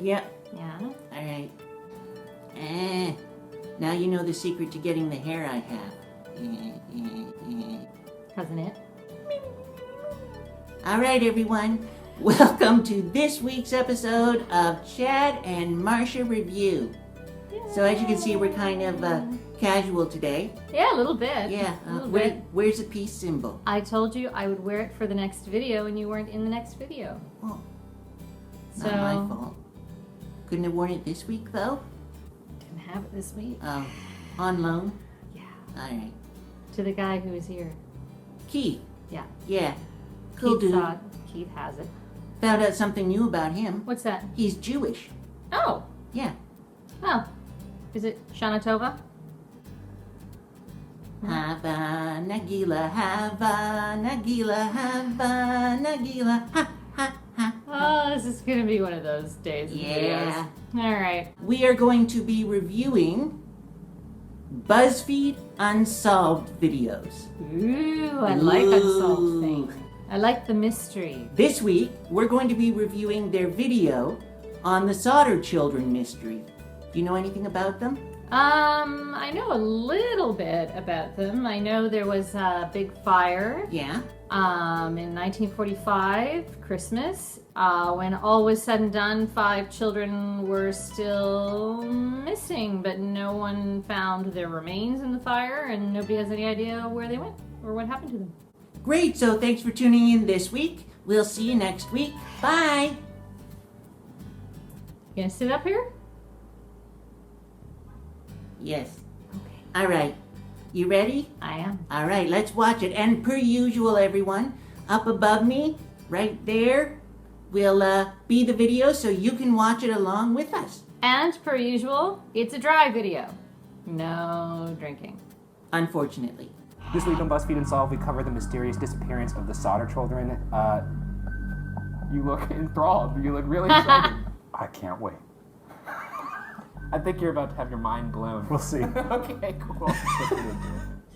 Yep. Yeah. All right. Now you know the secret to getting the hair I have. Hasn't it? All right, everyone. Welcome to this week's episode of Chad and Marsha Review. So as you can see, we're kind of casual today. Yeah, a little bit. Yeah. A little bit. Where's the peace symbol? I told you I would wear it for the next video, and you weren't in the next video. Oh, So not my fault. Couldn't have worn it this week, though? didn't have it this week. Oh, on loan? Yeah. All right. To the guy who was here. Keith. Yeah. Yeah. Cool Keith dude. thought Keith has it. Found out something new about him. What's that? He's Jewish. Oh. Yeah. Oh. Is it Shana Tova? Hava Nagila, Hava Nagila, Hava Nagila, ha ha ha. Oh, this is gonna be one of those days. in Yeah. videos. All right. We are going to be reviewing Buzzfeed Unsolved videos. Ooh, I like unsolved things. I like the mystery. This week, we're going to be reviewing their video on the Sodder children mystery. Do you know anything about them? I know a little bit about them. I know there was a big fire. Yeah. In 1945, Christmas, when all was said and done, 5 children were still missing, but no one found their remains in the fire, and nobody has any idea where they went or what happened to them. Great, so thanks for tuning in this week. We'll see you next week. Bye. You gonna sit up here? Yes. Okay. All right. You ready? I am. All right, let's watch it. And per usual, everyone, up above me, right there, will be the video so you can watch it along with us. And per usual, it's a dry video. No drinking. Unfortunately. This week on Buzzfeed Unsolved, we cover the mysterious disappearance of the Sodder children. You look enthralled. You look really excited. I can't wait. I think you're about to have your mind blown. We'll see. Okay, cool.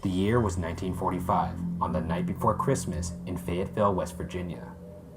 The year was 1945, on the night before Christmas in Fayetteville, West Virginia.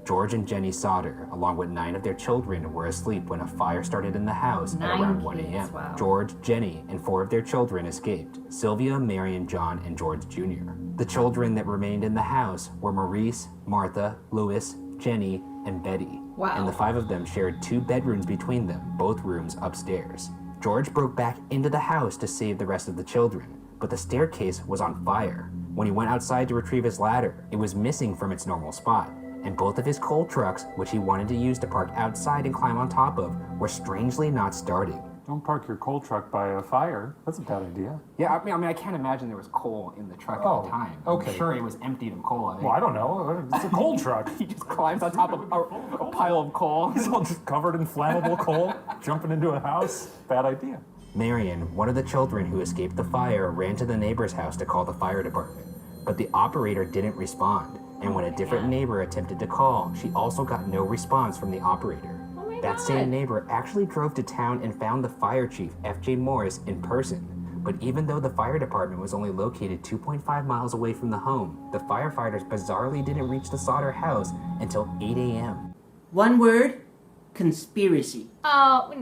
George and Jenny Sodder, along with 9 of their children, were asleep when a fire started in the house at 9 around 1 kids, a.m. wow. George, Jenny, and 4 of their children escaped: Sylvia, Marion, John, and George Jr. The children that remained in the house were Maurice, Martha, Louis, Jenny, and Betty. Wow. And the 5 of them shared 2 bedrooms between them, both rooms upstairs. George broke back into the house to save the rest of the children, but the staircase was on fire. When he went outside to retrieve his ladder, it was missing from its normal spot, and both of his coal trucks, which he wanted to use to park outside and climb on top of, were strangely not starting. Don't park your coal truck by a fire. That's a bad idea. Yeah, I mean, I can't imagine there was coal in the truck at the time. okay. I'm sure it was emptied of coal. Well, I don't know. It's a coal truck. He just climbs on top of a pile of coal. He's all just covered in flammable coal, jumping into a house. Bad idea. Marion, one of the children who escaped the fire, ran to the neighbor's house to call the fire department. But the operator didn't respond, and when a different neighbor attempted to call, she also got no response from the operator. That same neighbor actually drove to town and found the fire chief, F.J. Morris, in person. But even though the fire department was only located 2.5 miles away from the home, the firefighters bizarrely didn't reach the Sodder house until 8 a.m. One word, conspiracy. Oh.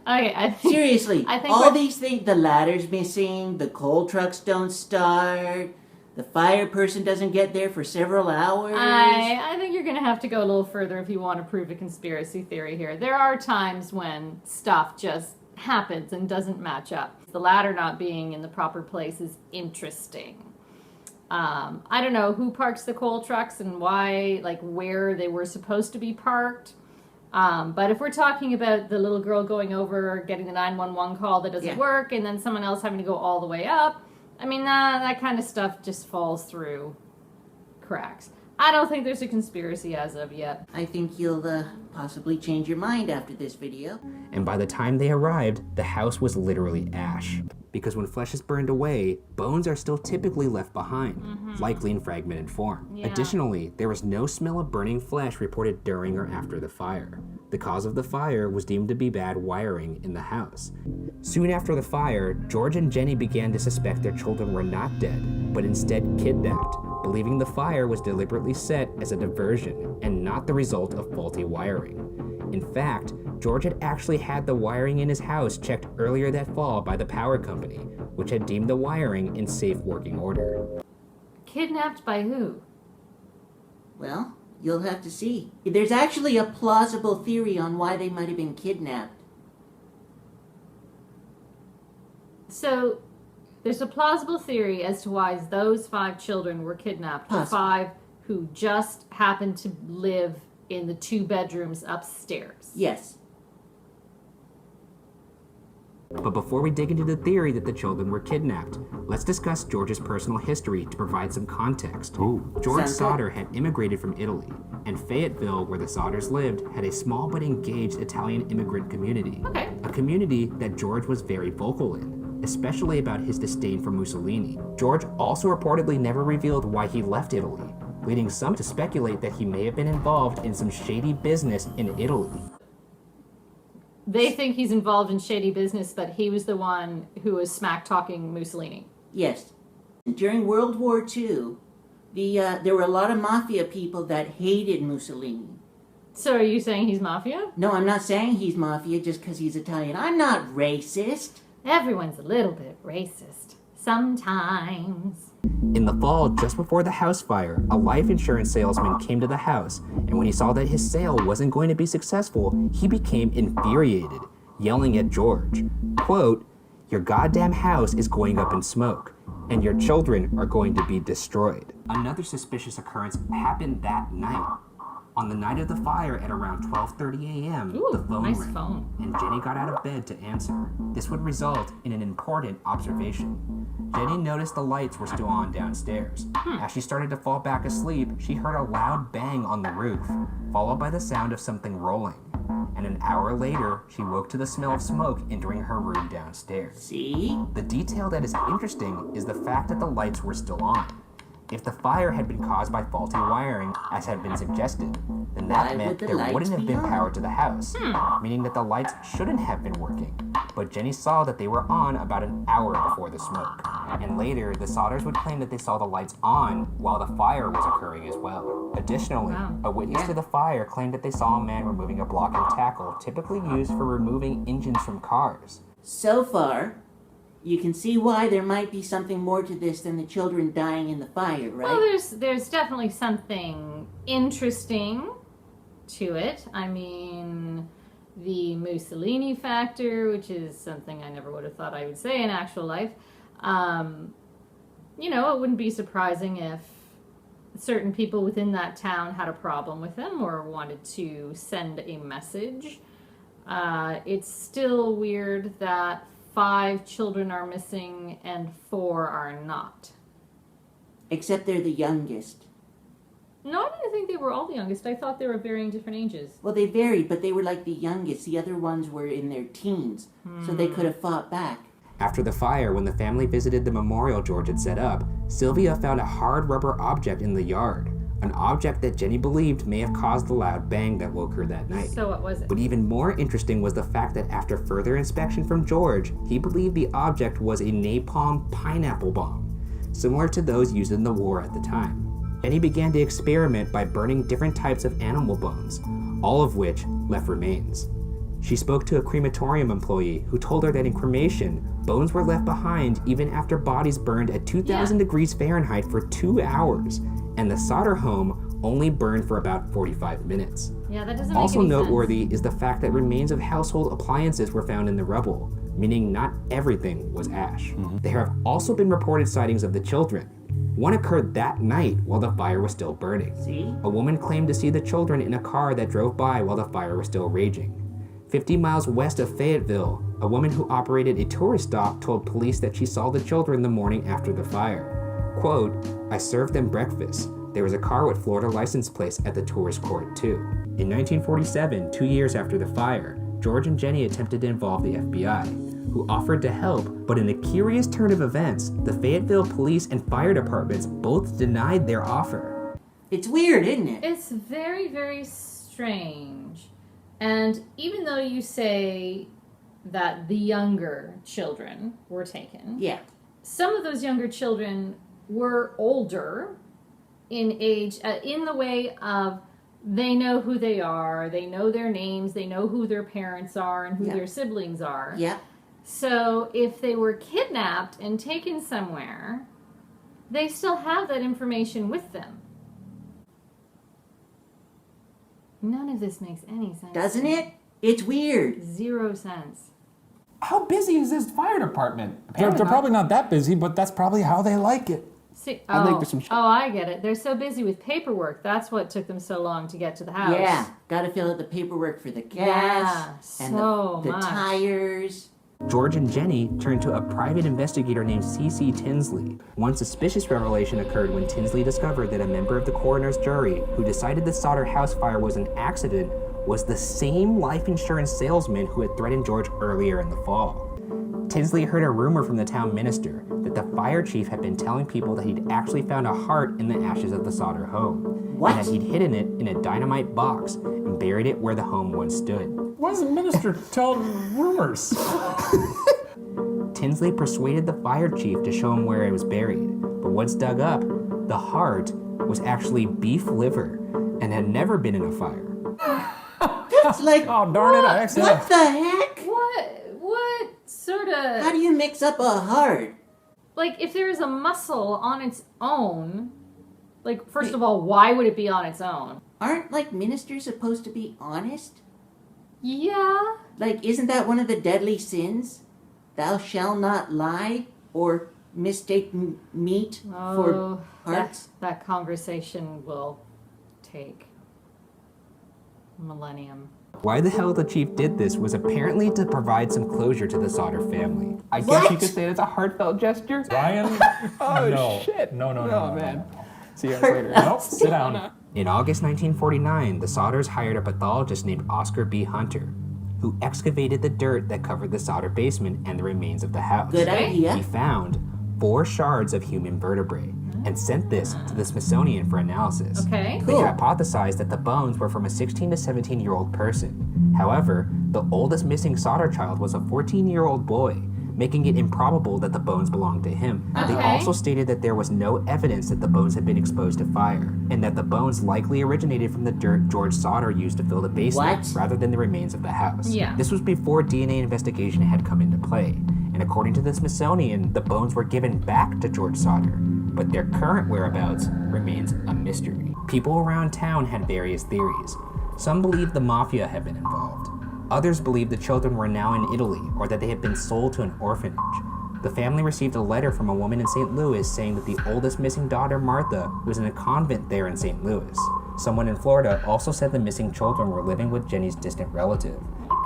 Okay. Seriously, I think all these things, the ladder's missing, the coal trucks don't start, the fire person doesn't get there for several hours. I think you're going to have to go a little further if you want to prove a conspiracy theory here. There are times when stuff just happens and doesn't match up. The ladder not being in the proper place is interesting. I don't know who parks the coal trucks and why, like where they were supposed to be parked. But if we're talking about the little girl going over, getting the 911 call that doesn't work, and then someone else having to go all the way up, I mean, that kind of stuff just falls through cracks. I don't think there's a conspiracy as of yet. I think you'll possibly change your mind after this video. And by the time they arrived, the house was literally ash. Because when flesh is burned away, bones are still typically left behind, likely in fragmented form. Yeah. Additionally, there was no smell of burning flesh reported during or after the fire. The cause of the fire was deemed to be bad wiring in the house. Soon after the fire, George and Jenny began to suspect their children were not dead, but instead kidnapped, believing the fire was deliberately set as a diversion and not the result of faulty wiring. In fact, George had actually had the wiring in his house checked earlier that fall by the power company, which had deemed the wiring in safe working order. Kidnapped by who? Well, you'll have to see. There's actually a plausible theory on why they might have been kidnapped. So, there's a plausible theory as to why those 5 children were kidnapped. The 5 who just happened to live in the 2 bedrooms upstairs. Yes. But before we dig into the theory that the children were kidnapped, let's discuss George's personal history to provide some context. George Sodder had immigrated from Italy, and Fayetteville, where the Sodders lived, had a small but engaged Italian immigrant community. Okay. A community that George was very vocal in, especially about his disdain for Mussolini. George also reportedly never revealed why he left Italy, leading some to speculate that he may have been involved in some shady business in Italy. They think he's involved in shady business, but he was the one who was smack-talking Mussolini. Yes. During World War II, there were a lot of mafia people that hated Mussolini. So are you saying he's mafia? No, I'm not saying he's mafia just because he's Italian. I'm not racist. Everyone's a little bit racist. Sometimes. In the fall, just before the house fire, a life insurance salesman came to the house, and when he saw that his sale wasn't going to be successful, he became infuriated, yelling at George, quote, "Your goddamn house is going up in smoke, and your children are going to be destroyed." Another suspicious occurrence happened that night. On the night of the fire at around 12:30 a.m., Ooh, the phone nice rang, phone. and Jenny got out of bed to answer. This would result in an important observation. Jenny noticed the lights were still on downstairs. As she started to fall back asleep, she heard a loud bang on the roof, followed by the sound of something rolling. And an hour later, she woke to the smell of smoke entering her room downstairs. See? The detail that is interesting is the fact that the lights were still on. If the fire had been caused by faulty wiring, as had been suggested, then that Why meant would the there lights wouldn't have be been on? power to the house, meaning that the lights shouldn't have been working. But Jenny saw that they were on about an hour before the smoke. And later, the Sodders would claim that they saw the lights on while the fire was occurring as well. Additionally, Wow. a witness to the fire claimed that they saw a man removing a block and tackle typically used for removing engines from cars. So far, you can see why there might be something more to this than the children dying in the fire, right? Well, there's definitely something interesting to it. I mean, the Mussolini factor, which is something I never would have thought I would say in actual life. It wouldn't be surprising if certain people within that town had a problem with him or wanted to send a message. It's still weird that 5 children are missing and 4 are not. Except they're the youngest. No, I didn't think they were all the youngest. I thought they were varying different ages. Well, they varied, but they were like the youngest. The other ones were in their teens, so they could have fought back. After the fire, when the family visited the memorial George had set up, Sylvia found a hard rubber object in the yard. An object that Jenny believed may have caused the loud bang that woke her that night. So what was it? But even more interesting was the fact that after further inspection from George, he believed the object was a napalm pineapple bomb, similar to those used in the war at the time. Jenny began to experiment by burning different types of animal bones, all of which left remains. She spoke to a crematorium employee who told her that in cremation, bones were left behind even after bodies burned at 2,000 degrees Fahrenheit for 2 hours, and the Sodder home only burned for about 45 minutes. Yeah, that doesn't Also make any noteworthy sense. is the fact that remains of household appliances were found in the rubble, meaning not everything was ash. There have also been reported sightings of the children. One occurred that night while the fire was still burning. See? A woman claimed to see the children in a car that drove by while the fire was still raging. 50 miles west of Fayetteville, a woman who operated a tourist stop told police that she saw the children the morning after the fire. Quote, "I served them breakfast. There was a car with Florida license plates at the tourist court too." In 1947, 2 years after the fire, George and Jenny attempted to involve the FBI, who offered to help, but in a curious turn of events, the Fayetteville police and fire departments both denied their offer. It's weird, isn't it? It's very, very strange. And even though you say that the younger children were taken, Yeah. some of those younger children were older in age, in the way of they know who they are, they know their names, they know who their parents are and who Yep. their siblings are. Yep. So if they were kidnapped and taken somewhere, they still have that information with them. None of this makes any sense. Doesn't it? It's weird. 0 sense. How busy is this fire department? They're probably not that busy, but that's probably how they like it. See, I think there's some I get it. They're so busy with paperwork. That's what took them so long to get to the house. Yeah. Got to fill out the paperwork for the gas Yeah, and so the much. tires. George and Jenny turned to a private investigator named C.C. Tinsley. One suspicious revelation occurred when Tinsley discovered that a member of the coroner's jury who decided the Sodder house fire was an accident was the same life insurance salesman who had threatened George earlier in the fall. Tinsley heard a rumor from the town minister that the fire chief had been telling people that he'd actually found a heart in the ashes of the Sodder home. What? And that he'd hidden it in a dynamite box and buried it where the home once stood. Why does the minister tell rumors? Tinsley persuaded the fire chief to show him where it was buried, but once dug up, the heart was actually beef liver and had never been in a fire. That's like, Oh, darn it, I accidentally... what the heck? What sort How of... do you mix up a heart? Like, if there is a muscle on its own, like, first of all, why would it be on its own? Aren't, like, ministers supposed to be honest? Yeah. Like, isn't that one of the deadly sins? Thou shalt not lie or mistake meat for Oh, hearts? that conversation will take a millennium. Why the hell the chief did this was apparently to provide some closure to the Sodder family. I guess What? you could say it's a heartfelt gesture. Ryan? Oh, no. shit. No, man. See you guys later. Nope, sit down. In August 1949, the Sodders hired a pathologist named Oscar B. Hunter, who excavated the dirt that covered the Sodder basement and the remains of the house. Good He idea. found 4 shards of human vertebrae and sent this to the Smithsonian for analysis. Okay. They Cool. hypothesized that the bones were from a 16 to 17-year-old person. However, the oldest missing Sodder child was a 14-year-old boy, making it improbable that the bones belonged to him. They Okay. also stated that there was no evidence that the bones had been exposed to fire, and that the bones likely originated from the dirt George Sodder used to fill the basement, What? rather than the remains of the house. Yeah. This was before DNA investigation had come into play, and according to the Smithsonian, the bones were given back to George Sodder, but their current whereabouts remains a mystery. People around town had various theories. Some believed the mafia had been involved. Others believed the children were now in Italy, or that they had been sold to an orphanage. The family received a letter from a woman in St. Louis saying that the oldest missing daughter, Martha, was in a convent there in St. Louis. Someone in Florida also said the missing children were living with Jenny's distant relative.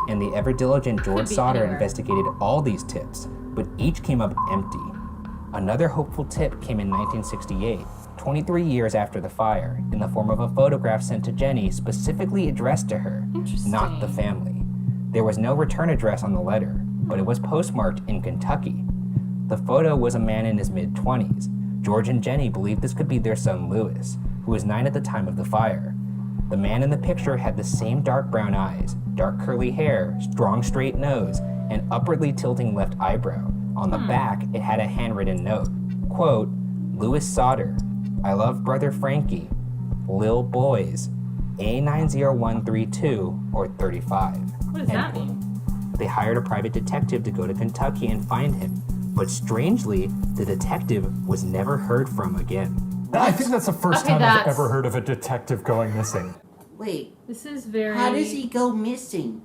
And the ever-diligent George be Sodder anywhere. investigated all these tips, but each came up empty. Another hopeful tip came in 1968, 23 years after the fire, in the form of a photograph sent to Jenny specifically addressed to her, not the Interesting. family. There was no return address on the letter, but it was postmarked in Kentucky. The photo was a man in his mid-20s. George and Jenny believed this could be their son Louis, who was 9 at the time of the fire. The man in the picture had the same dark brown eyes, dark curly hair, strong straight nose, and upwardly tilting left eyebrow. On the back, it had a handwritten note. Quote, Louis Sodder, I love brother Frankie, Lil Boys, A90132 or 35. What does that mean? They hired a private detective to go to Kentucky and find him. But strangely, the detective was never heard from again. I think that's the first Okay, time I've that's- ever heard of a detective going missing. Wait, This is very... how does he go missing?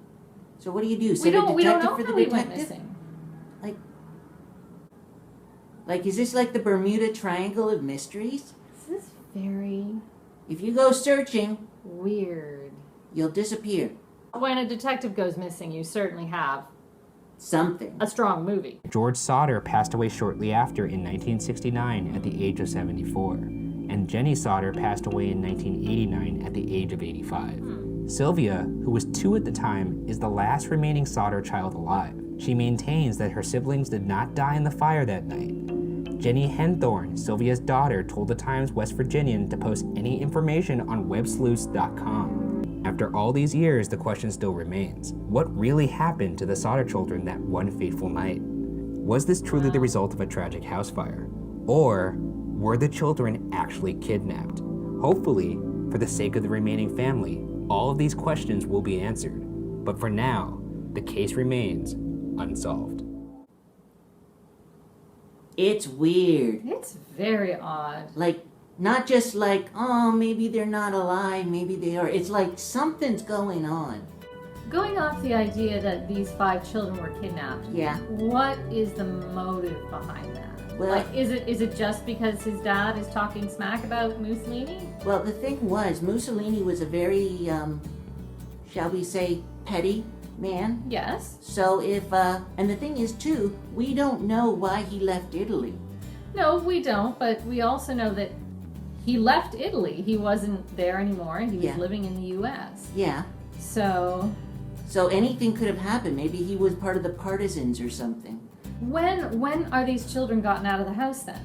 So what do you do? We Send a don't detective know for the how he went detective? missing. Like, is this like the Bermuda Triangle of mysteries? This is very If you go searching, weird. you'll disappear. When a detective goes missing, you certainly have Something. a strong movie. George Sodder passed away shortly after in 1969 at the age of 74, and Jenny Sodder passed away in 1989 at the age of 85. Sylvia, who was 2 at the time, is the last remaining Sodder child alive. She maintains that her siblings did not die in the fire that night. Jenny Henthorne, Sylvia's daughter, told the Times West Virginian to post any information on websleuths.com. After all these years, the question still remains. What really happened to the Sodder children that one fateful night? Was this truly the result of a tragic house fire? Or were the children actually kidnapped? Hopefully, For the sake of the remaining family, all of these questions will be answered. But for now, the case remains unsolved. It's weird. It's very odd. Like, not just like, oh, maybe they're not alive, maybe they are. It's like something's going on. Going off the idea that these 5 children were kidnapped, Yeah. what is the motive behind that? Well- like, is it just because his dad is talking smack about Mussolini? Well, the thing was, Mussolini was a very, shall we say, petty man. Yes. So if, and the thing is too, we don't know why he left Italy. No, we don't, but we also know that he left Italy. He wasn't there anymore. He was Yeah. living in the U.S. Yeah. So So anything could have happened. Maybe he was part of the partisans or something. when are these children gotten out of the house then?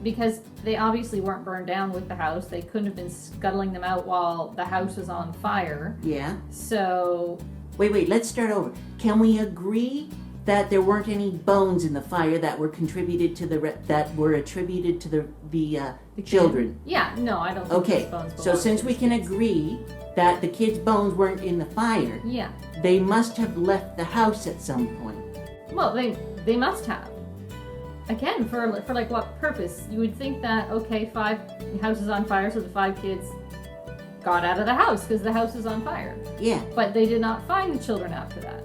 Because they obviously weren't burned down with the house. They couldn't have been scuttling them out while the house was on fire. Yeah. So Wait, let's start over. Can we agree that there weren't any bones in the fire that were contributed to that were attributed to the kid- children? Yeah, no, I don't think Okay. those bones So belong since to we the can kids. agree that the kids' bones weren't in the fire, Yeah. they must have left the house at some point. Well, they must have. Again, for like what purpose? You would think that, okay, 5 houses on fire, so the 5 kids got out of the house because the house is on fire. Yeah. But they did not find the children after that.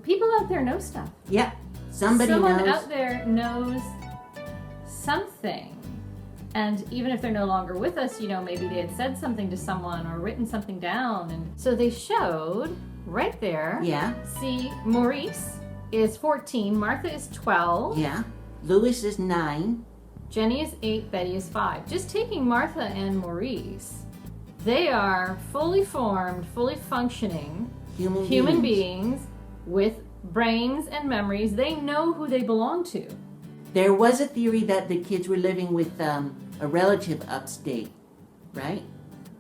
People out there know stuff. Yeah. Someone Someone knows. out there knows something. And even if they're no longer with us, maybe they had said something to someone or written something down. And so they showed right there. Yeah. See, Maurice is 14, Martha is 12, Yeah. Louis is 9. Jenny is 8, Betty is 5. Just taking Martha and Maurice, they are fully formed, fully functioning Human beings with brains and memories. They know who they belong to. There was a theory that the kids were living with a relative upstate, right?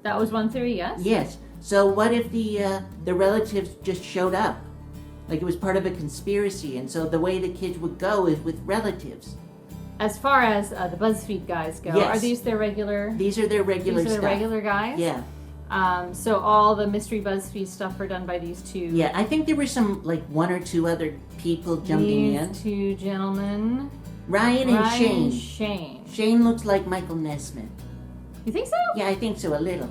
That was one theory, yes? Yes. So what if the relatives just showed up? Like it was part of a conspiracy, and so the way the kids would go is with relatives. As far as the Buzzfeed guys go, Yes. are these their regular? These are their regular These are stuff. the regular guys? Yeah. So all the mystery Buzzfeed stuff are done by these 2. Yeah, I think there were some, like, 1 or 2 other people jumping in. These 2 gentlemen. Ryan and Ryan Shane. and Shane. Shane looks like Michael Nesmith. You think so? Yeah, I think so, a little.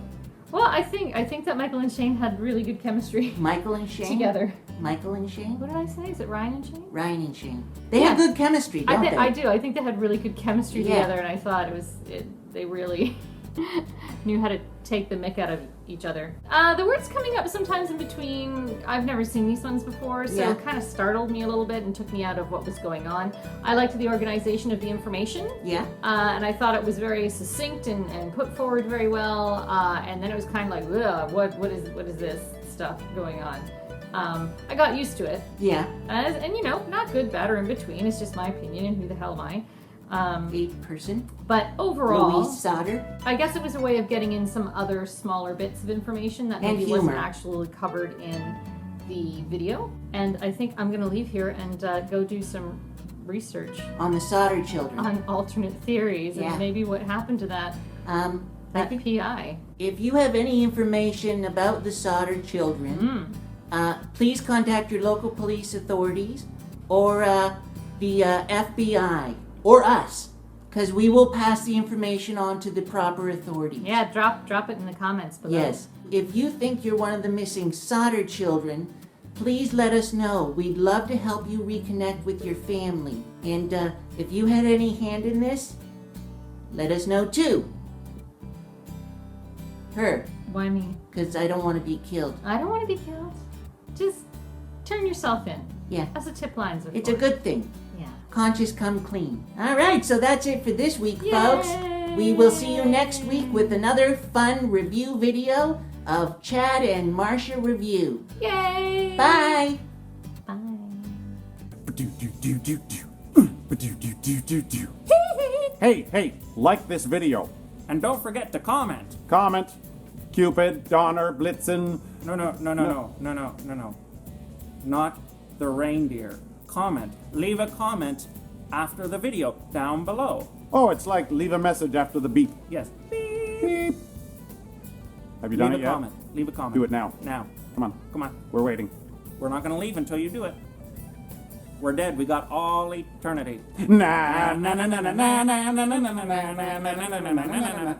Well, I think that Michael and Shane had really good chemistry Michael and Shane? together. Michael and Shane? What did I say? Is it Ryan and Shane? Ryan and Shane. They Yeah. have good chemistry, don't they? I do. I think they had really good chemistry Yeah. together, and I thought they really knew how to take the mick out of each other. The words coming up sometimes in between, I've never seen these ones before, so Yeah. it kind of startled me a little bit and took me out of what was going on. I liked the organization of the information. Yeah? And I thought it was very succinct and put forward very well. And then it was kind of like, ugh, what is this stuff going on? I got used to it. Yeah. And not good, bad, or in between. It's just my opinion, and who the hell am I? 8-person. But overall, Louise Sodder. I guess it was a way of getting in some other smaller bits of information that And maybe wasn't humor. actually covered in the video. And I think I'm going to leave here and go do some research On the Sodder children. on alternate theories Yeah. and maybe what happened to that I think PI. if you have any information about the Sodder children, please contact your local police authorities or the FBI or us, because we will pass the information on to the proper authorities. Yeah, drop it in the comments below. Yes. If you think you're one of the missing Sodder children, please let us know. We'd love to help you reconnect with your family. And if you had any hand in this, let us know too. Her, Why me? because I don't want to be killed. I don't want to be killed. Just turn yourself in. Yeah, That's what tip lines are it's for. a good thing. Yeah. Conscious come clean. All right, so that's it for this week, Yay! folks. We will see you next week with another fun review video of Chad and Marsha Review. Yay! Bye! Bye. Hey, like this video. And don't forget to comment. Comment. Cupid, Donner, Blitzen. No. Not the reindeer. Comment. Leave a comment after the video down below. Oh, it's like leave a message after the beep. Yes. Beep. Have you done Leave it a yet? comment. Leave a comment. Do it now. Now. Come on. Come on. We're waiting. We're not gonna leave until you do it. We're dead. We got all eternity. Nah. Na na na na na na na na na na na na na na na na na.